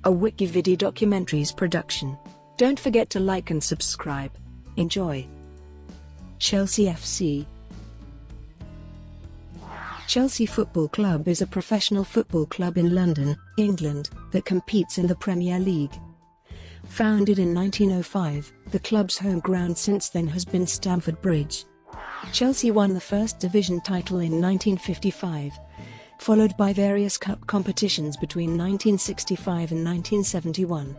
a WikiVidi documentaries production. Don't forget to like and subscribe. Enjoy. Chelsea FC. Chelsea Football Club is a professional football club in London, England, that competes in the Premier League. Founded in 1905, the club's home ground since then has been Stamford Bridge. Chelsea won the First Division title in 1955, followed by various cup competitions between 1965 and 1971.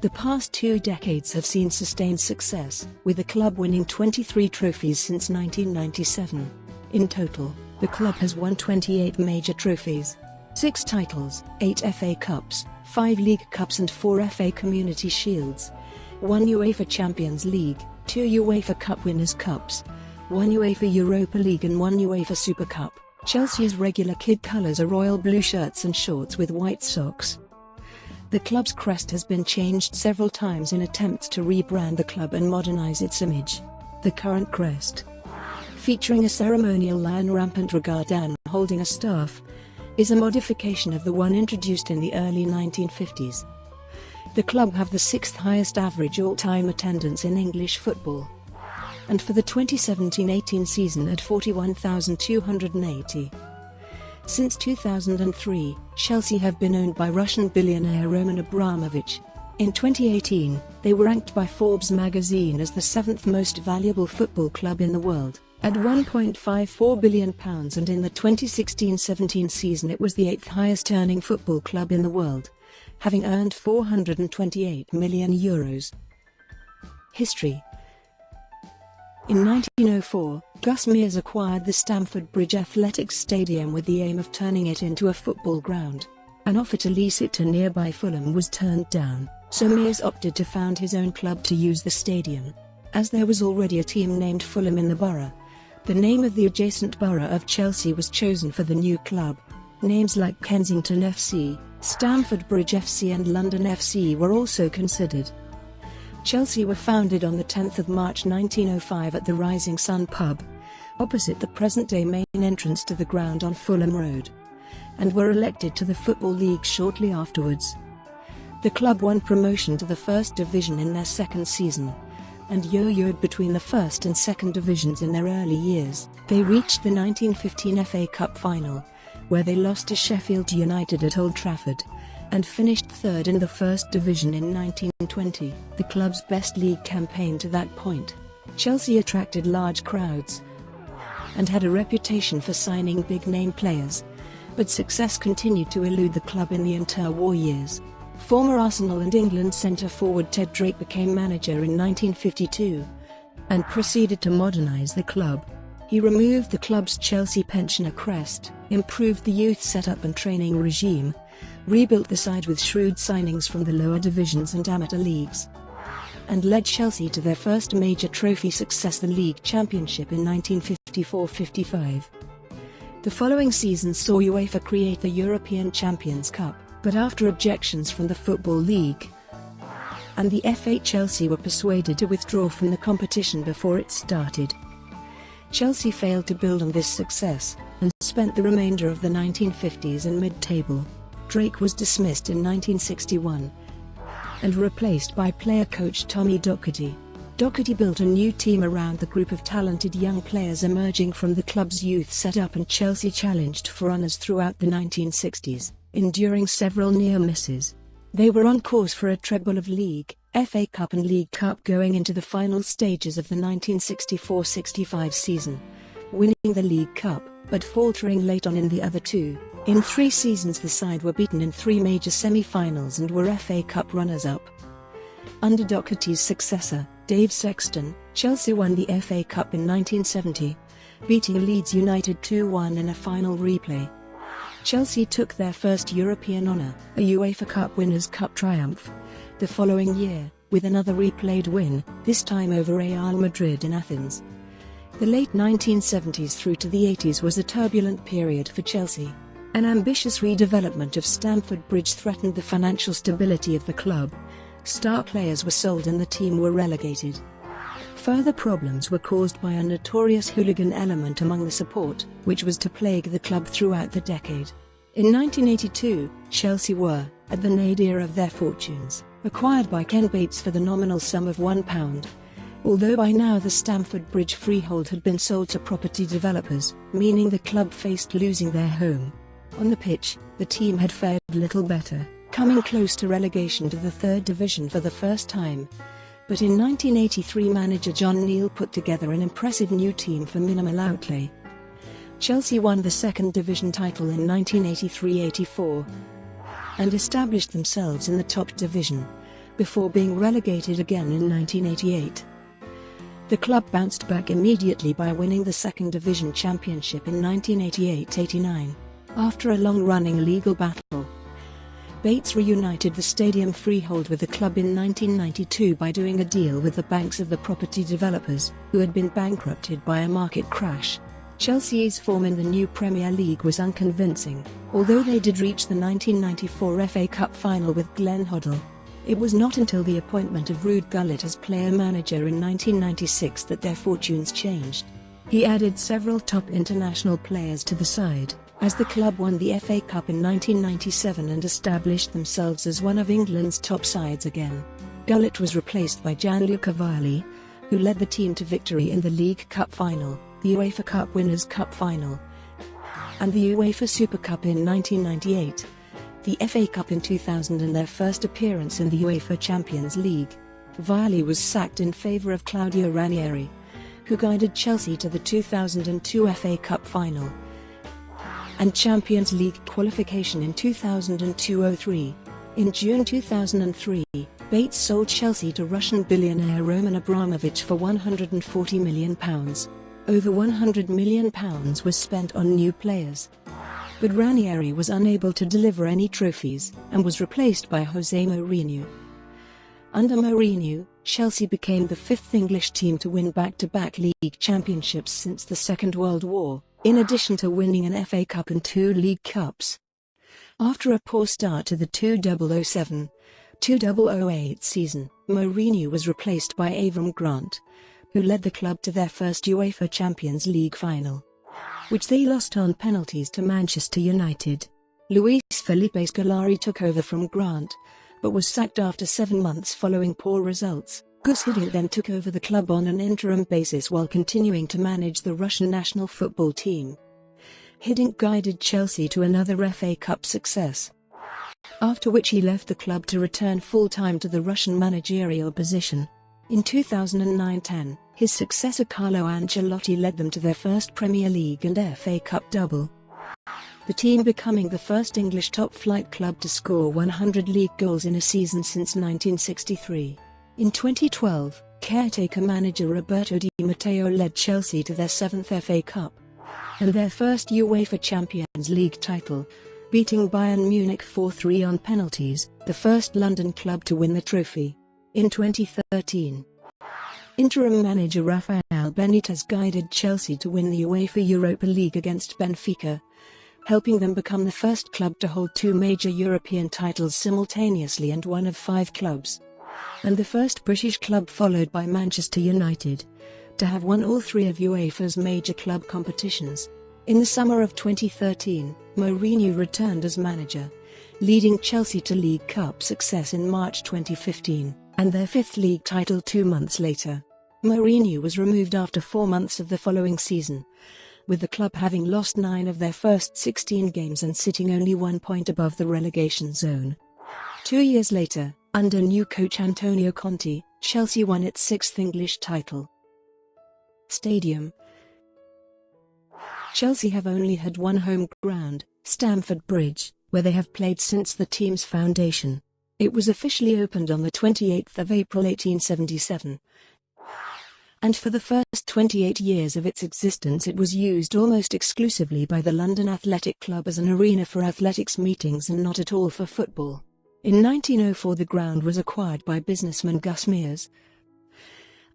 The past 2 decades have seen sustained success, with the club winning 23 trophies since 1997. In total, the club has won 28 major trophies, 6 titles, 8 FA Cups, 5 League Cups and 4 FA Community Shields, 1 UEFA Champions League, 2 UEFA Cup Winners Cups, 1 UEFA Europa League and 1 UEFA Super Cup. Chelsea's regular kit colours are royal blue shirts and shorts with white socks. The club's crest has been changed several times in attempts to rebrand the club and modernise its image. The current crest, featuring a ceremonial lion rampant regardant holding a staff, is a modification of the one introduced in the early 1950s. The club have the 6th highest average all-time attendance in English football, and for the 2017-18 season at 41,280. Since 2003, Chelsea have been owned by Russian billionaire Roman Abramovich. In 2018, they were ranked by Forbes magazine as the 7th most valuable football club in the world, at £1.54 billion, and in the 2016-17 season it was the 8th highest earning football club in the world, having earned €428 million. History. In 1904, Gus Mears acquired the Stamford Bridge Athletics Stadium with the aim of turning it into a football ground. An offer to lease it to nearby Fulham was turned down, so Mears opted to found his own club to use the stadium. As there was already a team named Fulham in the borough, the name of the adjacent borough of Chelsea was chosen for the new club. Names like Kensington FC, Stamford Bridge FC and London FC were also considered. Chelsea were founded on the 10th of March 1905 at the Rising Sun pub, opposite the present-day main entrance to the ground on Fulham Road, and were elected to the Football League shortly afterwards. The club won promotion to the First Division in their second season, and yo-yoed between the first and second divisions in their early years. They reached the 1915 FA Cup final, where they lost to Sheffield United at Old Trafford, and finished third in the First Division in 1920, the club's best league campaign to that point. Chelsea attracted large crowds and had a reputation for signing big-name players, but success continued to elude the club in the interwar years. Former Arsenal and England centre-forward Ted Drake became manager in 1952 and proceeded to modernise the club. He removed the club's Chelsea pensioner Crest, improved the youth setup and training regime, rebuilt the side with shrewd signings from the lower divisions and amateur leagues, and led Chelsea to their first major trophy success, the League Championship in 1954-55. The following season saw UEFA create the European Champions Cup, but after objections from the Football League and the FA, Chelsea were persuaded to withdraw from the competition before it started. Chelsea failed to build on this success, and spent the remainder of the 1950s in mid-table. Drake was dismissed in 1961 and replaced by player-coach Tommy Docherty. Docherty built a new team around the group of talented young players emerging from the club's youth setup, and Chelsea challenged for honours throughout the 1960s, enduring several near misses. They were on course for a treble of League, FA Cup and League Cup going into the final stages of the 1964-65 season, winning the League Cup, but faltering late on in the other two. In 3 seasons the side were beaten in 3 major semi-finals and were FA Cup runners-up. Under Docherty's successor, Dave Sexton, Chelsea won the FA Cup in 1970, beating Leeds United 2-1 in a final replay. Chelsea took their first European honour, a UEFA Cup Winners Cup triumph, the following year, with another replayed win, this time over Real Madrid in Athens. The late 1970s through to the 80s was a turbulent period for Chelsea. An ambitious redevelopment of Stamford Bridge threatened the financial stability of the club. Star players were sold and the team were relegated. Further problems were caused by a notorious hooligan element among the support, which was to plague the club throughout the decade. In 1982, Chelsea were, at the nadir of their fortunes, acquired by Ken Bates for the nominal sum of £1. Although by now the Stamford Bridge freehold had been sold to property developers, meaning the club faced losing their home. On the pitch, the team had fared little better, coming close to relegation to the third division for the first time. But in 1983 manager John Neal put together an impressive new team for minimal outlay. Chelsea won the second division title in 1983-84 and established themselves in the top division, before being relegated again in 1988. The club bounced back immediately by winning the second division championship in 1988-89, after a long-running legal battle. Bates reunited the stadium freehold with the club in 1992 by doing a deal with the banks of the property developers, who had been bankrupted by a market crash. Chelsea's form in the new Premier League was unconvincing, although they did reach the 1994 FA Cup final with Glenn Hoddle. It was not until the appointment of Ruud Gullit as player-manager in 1996 that their fortunes changed. He added several top international players to the side, as the club won the FA Cup in 1997 and established themselves as one of England's top sides again. Gullit was replaced by Gianluca Vialli, who led the team to victory in the League Cup final, the UEFA Cup Winners Cup final, and the UEFA Super Cup in 1998, the FA Cup in 2000 and their first appearance in the UEFA Champions League. Vialli was sacked in favour of Claudio Ranieri, who guided Chelsea to the 2002 FA Cup final and Champions League qualification in 2002-03. In June 2003, Bates sold Chelsea to Russian billionaire Roman Abramovich for £140 million. Over £100 million was spent on new players. But Ranieri was unable to deliver any trophies, and was replaced by José Mourinho. Under Mourinho, Chelsea became the fifth English team to win back-to-back league championships since the Second World War, in addition to winning an FA Cup and 2 League Cups. After a poor start to the 2007-2008 season, Mourinho was replaced by Avram Grant, who led the club to their first UEFA Champions League final, which they lost on penalties to Manchester United. Luis Felipe Scolari took over from Grant, but was sacked after 7 months following poor results. Gus Hiddink then took over the club on an interim basis while continuing to manage the Russian national football team. Hiddink guided Chelsea to another FA Cup success, after which he left the club to return full-time to the Russian managerial position. In 2009-10, his successor Carlo Ancelotti led them to their first Premier League and FA Cup double, the team becoming the first English top-flight club to score 100 league goals in a season since 1963. In 2012, caretaker manager Roberto Di Matteo led Chelsea to their 7th FA Cup and their first UEFA Champions League title, beating Bayern Munich 4-3 on penalties, the first London club to win the trophy. In 2013, interim manager Rafael Benitez guided Chelsea to win the UEFA Europa League against Benfica, helping them become the first club to hold 2 major European titles simultaneously and one of 5 clubs, and the first British club followed by Manchester United to have won all 3 of UEFA's major club competitions. In the summer of 2013, Mourinho returned as manager, leading Chelsea to League Cup success in March 2015, and their 5th league title 2 months later. Mourinho was removed after 4 months of the following season, with the club having lost 9 of their first 16 games and sitting only 1 point above the relegation zone. 2 years later, under new coach Antonio Conte, Chelsea won its 6th English title. Stadium. Chelsea have only had one home ground, Stamford Bridge, where they have played since the team's foundation. It was officially opened on the 28th of April 1877. And for the first 28 years of its existence it was used almost exclusively by the London Athletic Club as an arena for athletics meetings and not at all for football. In 1904 the ground was acquired by businessman Gus Mears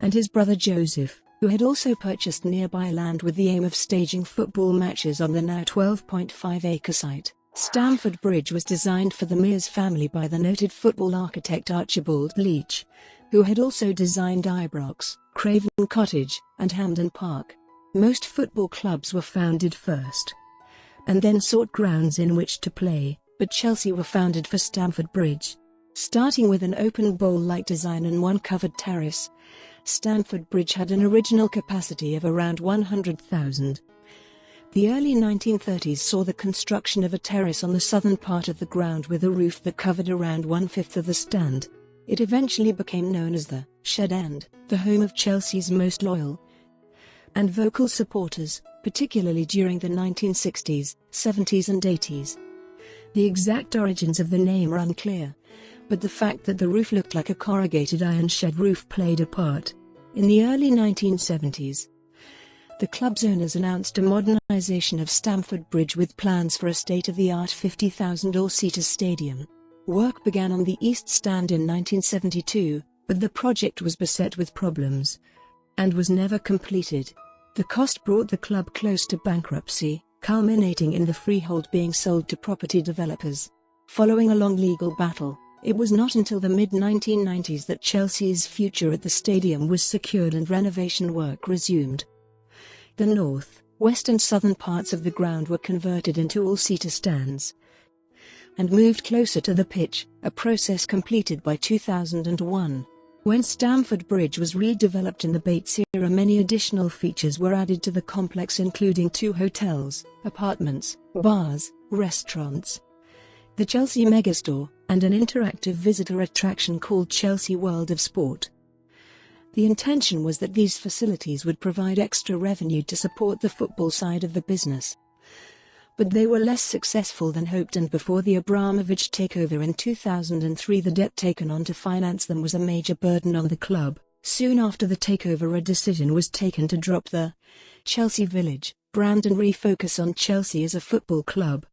and his brother Joseph, who had also purchased nearby land with the aim of staging football matches on the now 12.5-acre site. Stamford Bridge was designed for the Mears family by the noted football architect Archibald Leach, who had also designed Ibrox, Craven Cottage, and Hampden Park. Most football clubs were founded first, and then sought grounds in which to play. but Chelsea were founded for Stamford Bridge. Starting with an open bowl-like design and one covered terrace, Stamford Bridge had an original capacity of around 100,000. The early 1930s saw the construction of a terrace on the southern part of the ground with a roof that covered around 1/5 of the stand. It eventually became known as the Shed End, the home of Chelsea's most loyal and vocal supporters, particularly during the 1960s, 70s and 80s. The exact origins of the name are unclear, but the fact that the roof looked like a corrugated iron shed roof played a part. In the early 1970s, the club's owners announced a modernisation of Stamford Bridge with plans for a state-of-the-art 50,000 all-seater stadium. Work began on the East Stand in 1972, but the project was beset with problems and was never completed. The cost brought the club close to bankruptcy, culminating in the freehold being sold to property developers. Following a long legal battle, it was not until the mid-1990s that Chelsea's future at the stadium was secured and renovation work resumed. The north, west and southern parts of the ground were converted into all-seater stands and moved closer to the pitch, a process completed by 2001. When Stamford Bridge was redeveloped in the Bates era, many additional features were added to the complex, including 2 hotels, apartments, bars, restaurants, the Chelsea Megastore, and an interactive visitor attraction called Chelsea World of Sport. The intention was that these facilities would provide extra revenue to support the football side of the business. But they were less successful than hoped, and before the Abramovich takeover in 2003, the debt taken on to finance them was a major burden on the club. Soon after the takeover, a decision was taken to drop the Chelsea Village brand and refocus on Chelsea as a football club.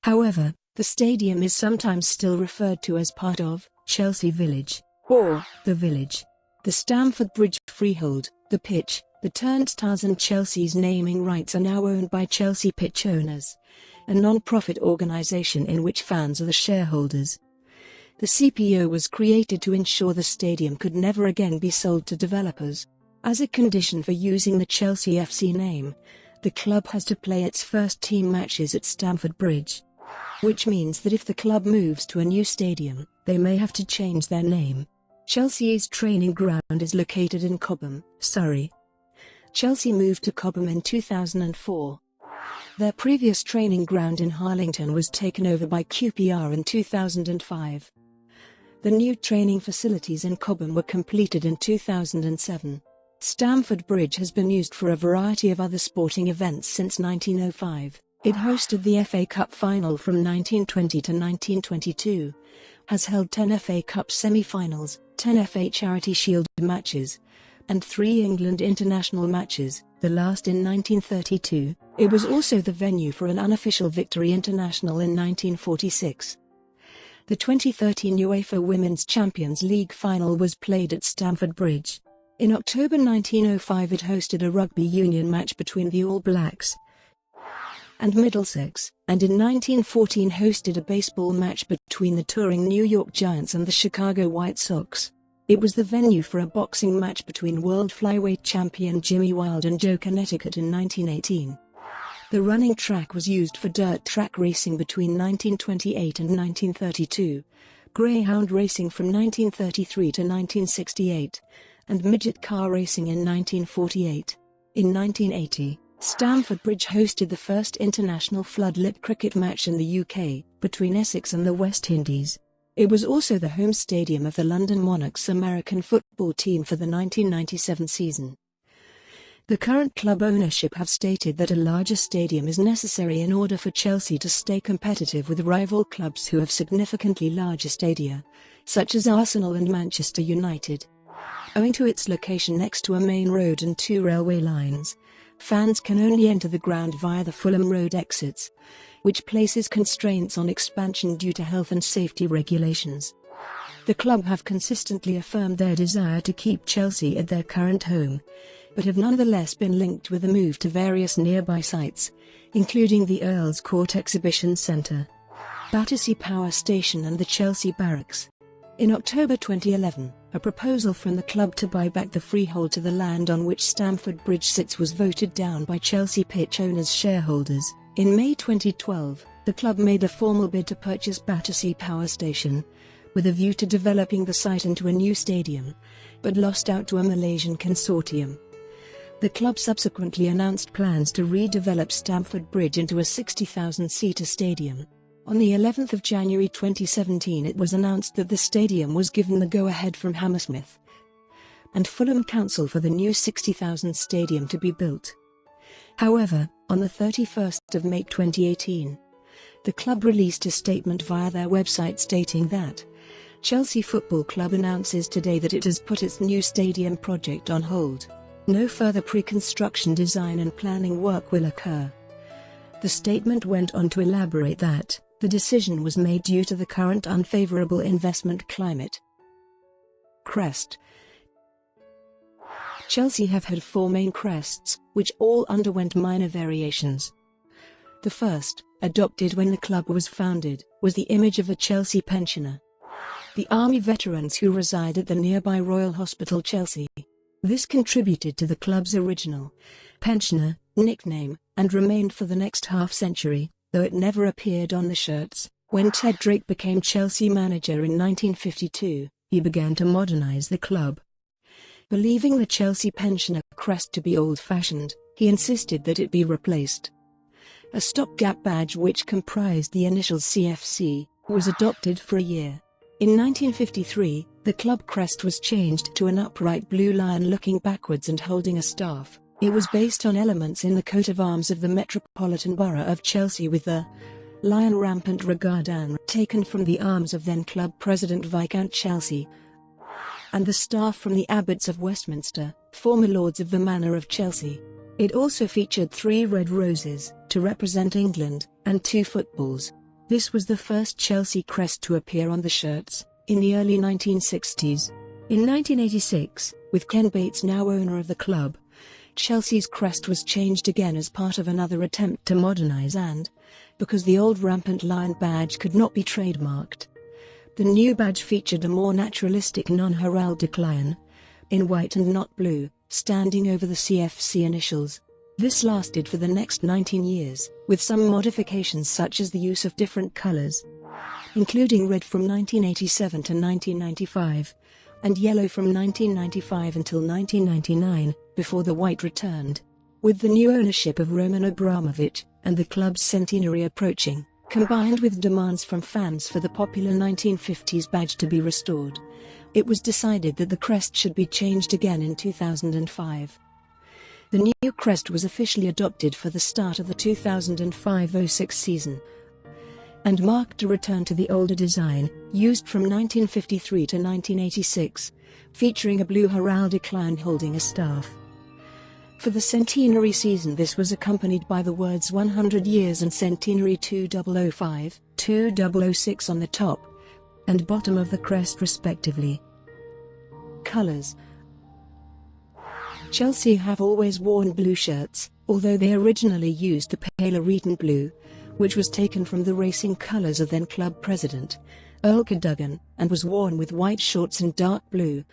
However, the stadium is sometimes still referred to as part of Chelsea Village or the Village. The Stamford Bridge freehold, the pitch, the turnstiles and Chelsea's naming rights are now owned by Chelsea Pitch Owners, a non-profit organisation in which fans are the shareholders. The CPO was created to ensure the stadium could never again be sold to developers. As a condition for using the Chelsea FC name, the club has to play its first team matches at Stamford Bridge, which means that if the club moves to a new stadium, they may have to change their name. Chelsea's training ground is located in Cobham, Surrey. Chelsea moved to Cobham in 2004. Their previous training ground in Harlington was taken over by QPR in 2005. The new training facilities in Cobham were completed in 2007. Stamford Bridge has been used for a variety of other sporting events since 1905. It hosted the FA Cup final from 1920 to 1922, has held 10 FA Cup semi-finals, 10 FA Charity Shield matches, and 3 England international matches, the last in 1932. It was also the venue for an unofficial Victory International in 1946. The 2013 UEFA Women's Champions League final was played at Stamford Bridge. In October 1905 it hosted a rugby union match between the All Blacks and Middlesex, and in 1914 hosted a baseball match between the touring New York Giants and the Chicago White Sox. It was the venue for a boxing match between world flyweight champion Jimmy Wilde and Joe Connecticut in 1918. The running track was used for dirt track racing between 1928 and 1932, greyhound racing from 1933 to 1968, and midget car racing in 1948. In 1980, Stamford Bridge hosted the first international floodlit cricket match in the UK, between Essex and the West Indies. It was also the home stadium of the London Monarchs American football team for the 1997 season. The current club ownership have stated that a larger stadium is necessary in order for Chelsea to stay competitive with rival clubs who have significantly larger stadia, such as Arsenal and Manchester United. Owing to its location next to a main road and 2 railway lines, fans can only enter the ground via the Fulham Road exits, which places constraints on expansion due to health and safety regulations. The club have consistently affirmed their desire to keep Chelsea at their current home, but have nonetheless been linked with a move to various nearby sites, including the Earls Court Exhibition Centre, Battersea Power Station and the Chelsea Barracks. In October 2011, a proposal from the club to buy back the freehold to the land on which Stamford Bridge sits was voted down by Chelsea Pitch Owners shareholders. In May 2012, The club made a formal bid to purchase Battersea Power Station, with a view to developing the site into a new stadium, but lost out to a Malaysian consortium. The club subsequently announced plans to redevelop Stamford Bridge into a 60,000-seater stadium. On the 11th of January 2017 it was announced that the stadium was given the go-ahead from Hammersmith and Fulham Council for the new 60,000 stadium to be built. However, on the 31st of May 2018, the club released a statement via their website stating that Chelsea Football Club announces today that it has put its new stadium project on hold. No further pre-construction design and planning work will occur. The statement went on to elaborate that the decision was made due to the current unfavourable investment climate. Crest. Chelsea have had 4 main crests, which all underwent minor variations. The first, adopted when the club was founded, was the image of a Chelsea pensioner, the army veterans who reside at the nearby Royal Hospital Chelsea. This contributed to the club's original pensioner nickname, and remained for the next half-century, though it never appeared on the shirts. When Ted Drake became Chelsea manager in 1952, he began to modernise the club. Believing the Chelsea pensioner crest to be old-fashioned, he insisted that it be replaced. A stopgap badge which comprised the initials CFC was adopted for a year. In 1953, the club crest was changed to an upright blue lion looking backwards and holding a staff. It was based on elements in the coat of arms of the Metropolitan Borough of Chelsea, with the lion rampant regardant taken from the arms of then club president Viscount Chelsea, and the staff from the abbots of Westminster, former lords of the Manor of Chelsea. It also featured 3 red roses, to represent England, and 2 footballs. This was the first Chelsea crest to appear on the shirts, in the early 1960s. In 1986, with Ken Bates now owner of the club, Chelsea's crest was changed again as part of another attempt to modernise and, because the old rampant lion badge could not be trademarked, the new badge featured a more naturalistic non-heraldic lion, in white and not blue, standing over the CFC initials. This lasted for the next 19 years, with some modifications such as the use of different colours, including red from 1987 to 1995, and yellow from 1995 until 1999, before the white returned. With the new ownership of Roman Abramovich, and the club's centenary approaching, combined with demands from fans for the popular 1950s badge to be restored, it was decided that the crest should be changed again in 2005. The new crest was officially adopted for the start of the 2005-06 season, and marked a return to the older design, used from 1953 to 1986, featuring a blue heraldic lion holding a staff. For the centenary season this was accompanied by the words 100 years and centenary 2005, 2006 on the top and bottom of the crest respectively. Colours. Chelsea have always worn blue shirts, although they originally used the paler Reeton blue, which was taken from the racing colours of then club president, Earl Cadogan, and was worn with white shorts and dark blue,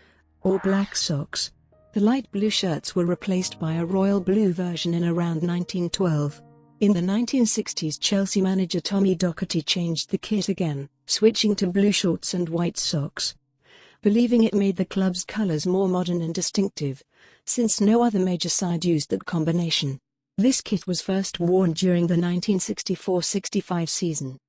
or black socks. The light blue shirts were replaced by a royal blue version in around 1912. In the 1960s Chelsea manager Tommy Docherty changed the kit again, switching to blue shorts and white socks, believing it made the club's colours more modern and distinctive, since no other major side used that combination. This kit was first worn during the 1964-65 season.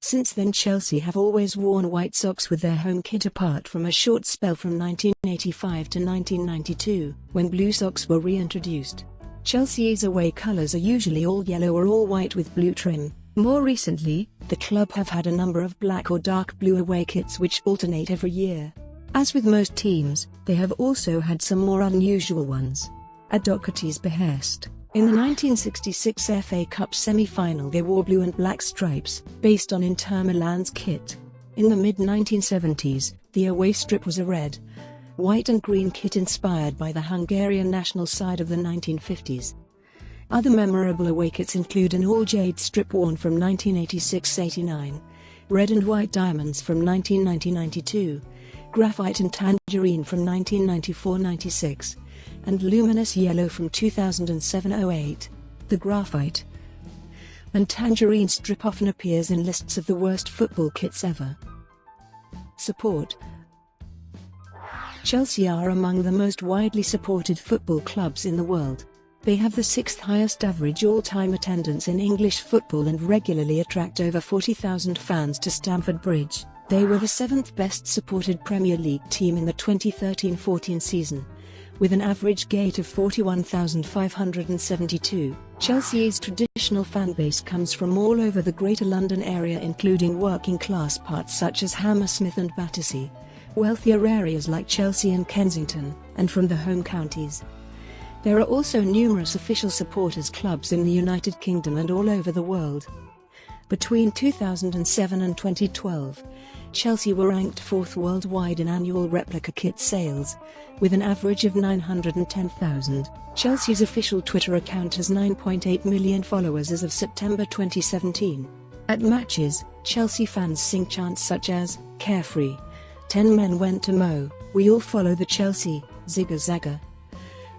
Since then Chelsea have always worn white socks with their home kit apart from a short spell from 1985 to 1992, when blue socks were reintroduced. Chelsea's away colours are usually all yellow or all white with blue trim. More recently, the club have had a number of black or dark blue away kits which alternate every year. As with most teams, they have also had some more unusual ones. At Docherty's behest, in the 1966 FA Cup semi-final they wore blue and black stripes, based on Inter Milan's kit. In the mid-1970s, the away strip was a red, white and green kit inspired by the Hungarian national side of the 1950s. Other memorable away kits include an all-jade strip worn from 1986-89, red and white diamonds from 1990-92, graphite and tangerine from 1994-96, and luminous yellow from 2007-08. The graphite and tangerine strip often appears in lists of the worst football kits ever. Support. Chelsea are among the most widely supported football clubs in the world. They have the sixth highest average all-time attendance in English football and regularly attract over 40,000 fans to Stamford Bridge. They were the seventh best supported Premier League team in the 2013-14 season, with an average gate of 41,572. Chelsea's traditional fanbase comes from all over the Greater London area, including working-class parts such as Hammersmith and Battersea, wealthier areas like Chelsea and Kensington, and from the home counties. There are also numerous official supporters clubs in the United Kingdom and all over the world. Between 2007 and 2012, Chelsea were ranked fourth worldwide in annual replica kit sales, with an average of 910,000. Chelsea's official Twitter account has 9.8 million followers as of September 2017. At matches, Chelsea fans sing chants such as, "Carefree," "10 men went to Mo," "We all follow the Chelsea," "Zigga Zagga,"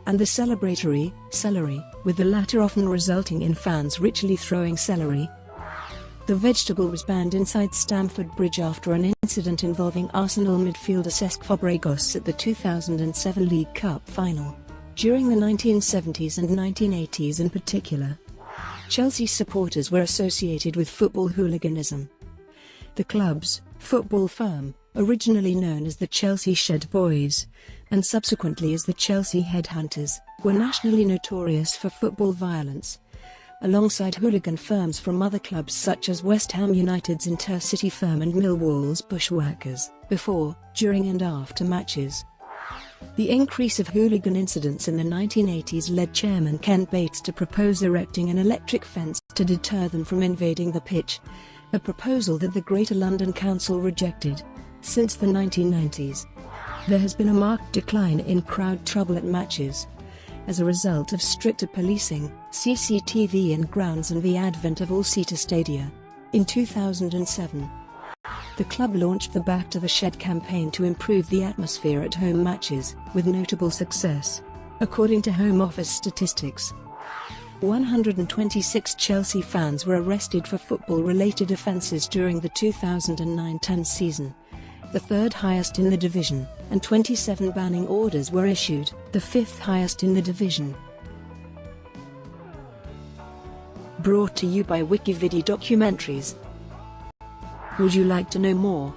and the celebratory, "Celery," with the latter often resulting in fans ritually throwing celery. The vegetable was banned inside Stamford Bridge after an incident involving Arsenal midfielder Cesc Fabregas at the 2007 League Cup final. During the 1970s and 1980s in particular, Chelsea supporters were associated with football hooliganism. The club's football firm, originally known as the Chelsea Shed Boys, and subsequently as the Chelsea Headhunters, were nationally notorious for football violence, alongside hooligan firms from other clubs such as West Ham United's Intercity firm and Millwall's Bushwhackers, before, during and after matches. The increase of hooligan incidents in the 1980s led Chairman Ken Bates to propose erecting an electric fence to deter them from invading the pitch, a proposal that the Greater London Council rejected. Since the 1990s, there has been a marked decline in crowd trouble at matches, as a result of stricter policing, CCTV in grounds and the advent of all-seater stadia. In 2007, the club launched the Back to the Shed campaign to improve the atmosphere at home matches, with notable success. According to Home Office statistics, 126 Chelsea fans were arrested for football-related offences during the 2009-10 season, the third highest in the division, and 27 banning orders were issued, the fifth highest in the division. Brought to you by WikiVidi Documentaries. Would you like to know more?